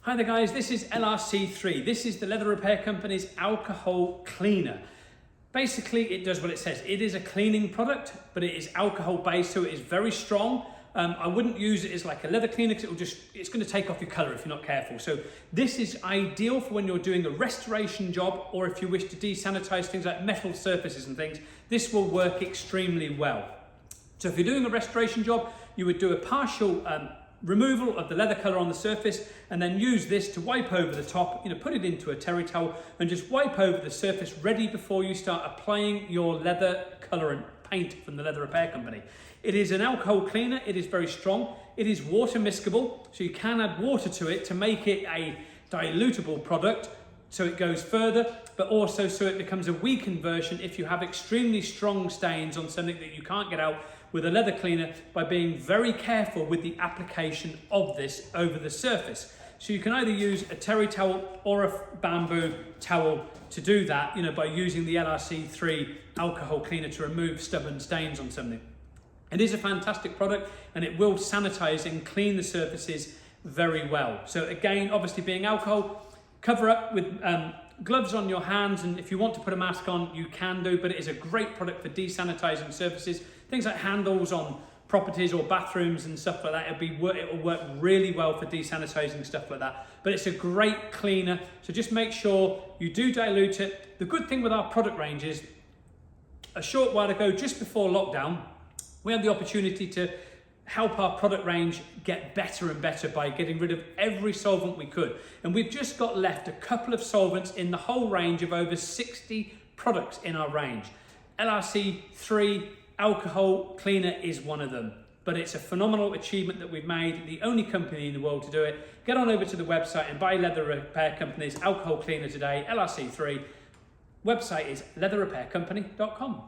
Hi there guys, this is LRC3. This is the leather repair company's alcohol cleaner. Basically it does what it says. It is a cleaning product, but it is alcohol based, so it is very strong. I wouldn't use it as like a leather cleaner because it's going to take off your colour if you're not careful. So this is ideal for when you're doing a restoration job, or if you wish to desanitize things like metal surfaces and things. This will work extremely well. So if you're doing a restoration job, you would do a partial removal of the leather colour on the surface and then use this to wipe over the top, put it into a terry towel and just wipe over the surface ready before you start applying your leather colorant paint from the leather repair company. It is an alcohol cleaner, it is very strong, it is water miscible, so you can add water to it to make it a dilutable product so it goes further, but also so it becomes a weakened version if you have extremely strong stains on something that you can't get out with a leather cleaner, by being very careful with the application of this over the surface. So you can either use a terry towel or a bamboo towel to do that, by using the LRC3 alcohol cleaner to remove stubborn stains on something. It is a fantastic product and it will sanitize and clean the surfaces very well. So again, obviously being alcohol, cover up with gloves on your hands, and if you want to put a mask on, you can do, but it is a great product for desanitizing surfaces, things like handles on properties or bathrooms and stuff like that. It will work really well for desanitizing stuff like that, but it's a great cleaner. So just make sure you do dilute it. The good thing with our product range is, a short while ago, just before lockdown, we had the opportunity to help our product range get better and better by getting rid of every solvent we could. And we've just got left a couple of solvents in the whole range of over 60 products in our range. LRC3 Alcohol Cleaner is one of them, but it's a phenomenal achievement that we've made, the only company in the world to do it. Get on over to the website and buy Leather Repair Company's Alcohol Cleaner today, LRC3. Website is leatherrepaircompany.com.